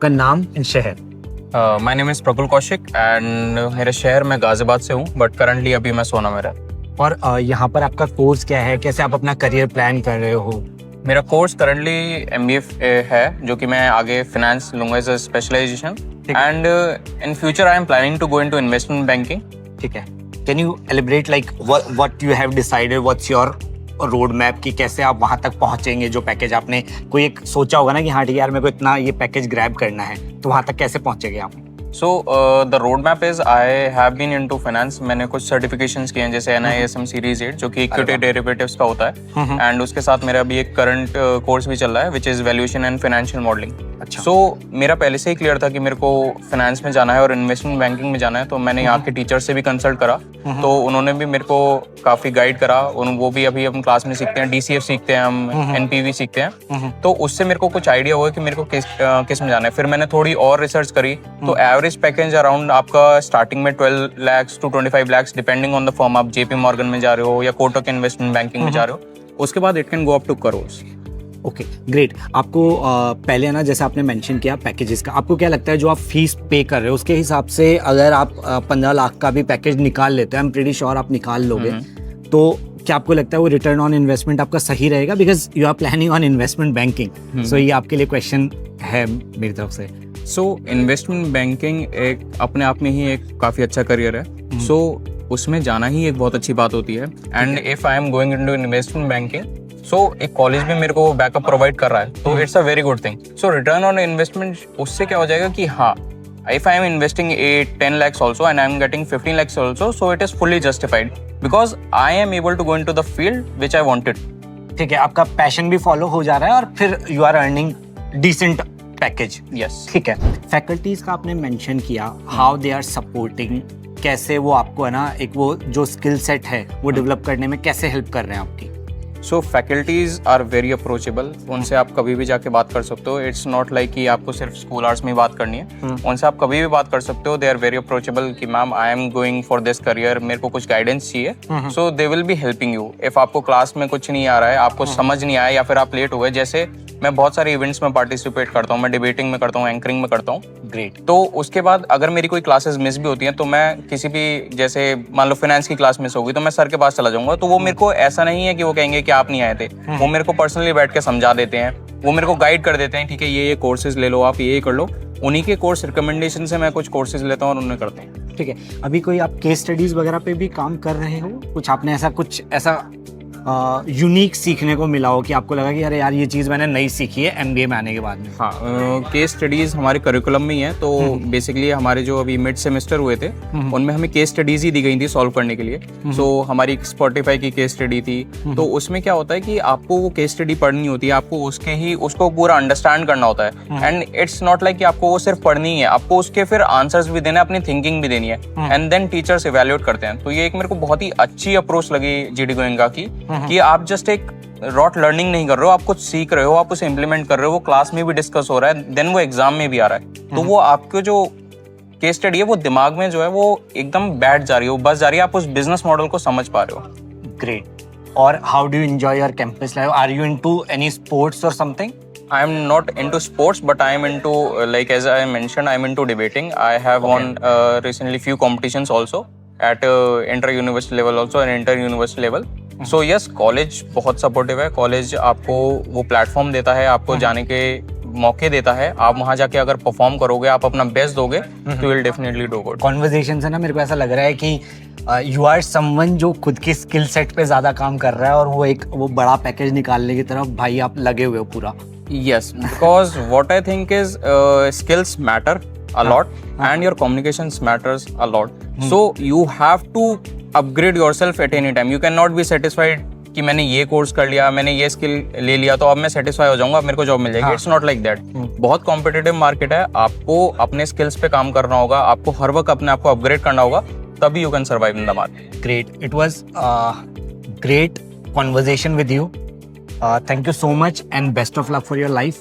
आपका नाम एंड शहर। My name is Praful Kaushik and मेरा शहर मैं गाजियाबाद से हूँ, बट करंटली अभी मैं सोना में रहता। और यहाँ पर आपका कोर्स क्या है, कैसे आप अपना करियर प्लान कर रहे हो? मेरा कोर्स करंटली MBA है, जो कि मैं आगे फिनेंस लूंगा as a specialization, and in future I am planning to go into investment banking. ठीक है, can you elaborate like what you have decided, what's your road map की कैसे आप वहां तक पहुंचेंगे? जो पैकेज आपने कोई एक सोचा होगा ना कि हाँ ठीक है यार मेरे को इतना ये पैकेज ग्रैब करना है, तो वहां तक कैसे पहुंचेंगे आप? So the road map is I have been into finance. मैंने कुछ सर्टिफिकेशंस किए हैं, जैसे NISM सीरीज 8 जो कि इक्विटी डेरिवेटिव्स का होता है, एंड उसके साथ मेरा अभी एक करंट कोर्स भी चल रहा है which is valuation and financial modelling. अच्छा। सो मेरा पहले से ही क्लियर था कि मेरे को फाइनेंस में जाना है और इन्वेस्टमेंट बैंकिंग में जाना है, तो मैंने यहाँ के टीचर से भी कंसल्ट करा, तो उन्होंने भी मेरे को काफी गाइड करा। वो भी अभी हम क्लास में सीखते हैं, DCF सीखते हैं हम, NPV सीखते हैं, तो उससे मेरे को कुछ आइडिया हुआ कि मेरे को किस में जाना है। फिर मैंने थोड़ी और रिसर्च करी, तो एवरेज पैकेज अराउंड आपका स्टार्टिंग में 12 lakhs to 25 lakhs depending on the firm. आप JP मॉर्गन में जा रहे हो या कोटक इन्वेस्टमेंट बैंकिंग में जा रहे हो, उसके बाद it can go up to crores. Okay great. आपको पहले ना जैसे आपने मेंशन किया पैकेजेस का, आपको क्या लगता है जो आप फीस पे कर रहे हो उसके हिसाब से अगर आप 15 लाख का भी पैकेज निकाल लेते हैं, आई एम प्रीटी श्योर आप निकाल लोगे, तो क्या आपको लगता है वो रिटर्न ऑन इन्वेस्टमेंट आपका सही रहेगा? Because you are planning on investment banking, so ये आपके लिए क्वेश्चन है मेरी तरफ से। सो इन्वेस्टमेंट बैंकिंग एक अपने आप में ही एक काफ़ी अच्छा करियर है, सो उसमें जाना ही एक बहुत अच्छी बात होती है। And if I am going into investment banking, so एक कॉलेज भी मेरे को बैकअप प्रोवाइड कर रहा है, तो it's a very good thing. So return on investment उससे क्या हो जाएगा कि हाँ, if I am investing 8-10 lakhs also and I am getting 15 lakhs also, so it is fully justified because I am able to go into the field which I wanted. ठीक है, आपका passion भी फॉलो हो जा रहा है और फिर you are earning decent package. Yes, ठीक है। फैकल्टीज का आपने मेंशन किया, हाउ दे आर सपोर्टिंग, कैसे वो आपको है ना एक वो जो स्किल सेट है वो डेवलप करने में कैसे हेल्प कर रहे हैं आपकी? सो फैकल्टीज आर वेरी अप्रोचेबल, उनसे आप कभी भी जाके बात कर सकते हो। इट्स नॉट लाइक कि आपको सिर्फ स्कूल आवर्स में बात करनी है, उनसे आप कभी भी बात कर सकते हो। दे आर वेरी अप्रोचेबल कि ma'am I am going for this career, मेरे को कुछ गाइडेंस चाहिए, so they will be helping you. If आपको क्लास में कुछ नहीं आ रहा है, आपको समझ नहीं आया या फिर आप लेट हो गए, जैसे मैं बहुत सारे इवेंट्स में पार्टिसिपेट करता हूँ, मैं डिबेटिंग में करता हूँ, एंकरिंग में करता हूँ। ग्रेट। तो उसके बाद अगर मेरी कोई क्लासेस मिस भी होती हैं, तो मैं किसी भी जैसे मान लो फाइनेंस की क्लास मिस होगी, तो मैं सर के पास चला जाऊंगा, तो वो मेरे को ऐसा नहीं है कि वो कहेंगे कि आप नहीं आए थे, वो मेरे को पर्सनली बैठ के समझा देते हैं, वो मेरे को गाइड कर देते हैं, ठीक है ये कोर्सेज ले लो, आप ये कर लो। उन्हीं के कोर्स रिकमेंडेशन से मैं कुछ कोर्सेज लेता हूँ और उन्हें करते हैं। ठीक है, अभी कोई आप केस स्टडीज वगैरह पे भी काम कर रहे हो? कुछ आपने कुछ ऐसा यूनिक सीखने को मिला हो कि आपको लगा कि अरे यार ये चीज़ मैंने नई सीखी है MBA में आने के बाद में? हाँ, केस स्टडीज़ हमारे करिकुलम में ही है, तो बेसिकली हमारे जो अभी मिड सेमेस्टर हुए थे उनमें हमें केस स्टडीज़ ही दी गई थी सॉल्व करने के लिए। सो हमारी स्पॉटिफाई की केस स्टडी थी, तो उसमें क्या होता है कि आपको वो केस स्टडी पढ़नी होती है, आपको उसको पूरा अंडरस्टैंड करना होता है, एंड इट्स नॉट लाइक कि आपको वो सिर्फ पढ़नी है, आपको उसके फिर आंसर्स भी देने, अपनी थिंकिंग भी देनी है, एंड देन टीचर्स इवैल्यूएट करते हैं। तो ये एक मेरे को बहुत ही अच्छी अप्रोच लगी GD गोयनका की, कि आप जस्ट एक रॉट लर्निंग नहीं कर रहे हो, आप कुछ सीख रहे हो, आप उसे इम्प्लीमेंट कर रहे हो, वो क्लास में भी डिस्कस हो रहा है, देन वो एग्जाम में भी आ रहा है, तो वो आपको जो केस स्टडी है वो दिमाग में जो है वो एकदम बैठ जा रही है, वो बस जा रही है, आप उस बिजनेस मॉडल को समझ पा रहे हो। ग्रेट। और how do you enjoy your campus life? Are you into any sports or something? I am not into sports, but I am into like as I mentioned, I am into debating. I have won recently few competitions also at inter-university level also and inter-university level. So yes, college बहुत supportive है। College आपको वो platform देता है, आपको जाने के मौके देता है, आप वहाँ जाके अगर परफॉर्म करोगे, आप अपना बेस्ट दोगे, तो will definitely do good. Conversation से ना मेरे को ऐसा लग रहा है कि यू आर समवन जो खुद की स्किल सेट पे ज्यादा काम कर रहा है और वो बड़ा पैकेज निकालने की तरफ भाई आप लगे हुए हो पूरा। Yes, because what I think is skills matter a lot and your communications matters a lot. So you have to upgrade yourself at any time. You cannot be satisfied कि मैंने ये कोर्स कर लिया, मैंने ये स्किल ले लिया, तो अब मैं सेटिस्फाई हो जाऊंगा, अब मेरे को जॉब मिल जाएगी। It's not like that. बहुत कॉम्पिटिटिव मार्केट है, आपको अपने स्किल्स पे काम करना होगा, आपको हर वक्त अपने आप को अपग्रेड करना होगा, तभी you can survive in the market. Great, it was great conversation with you. Thank you so much and best of luck for your life.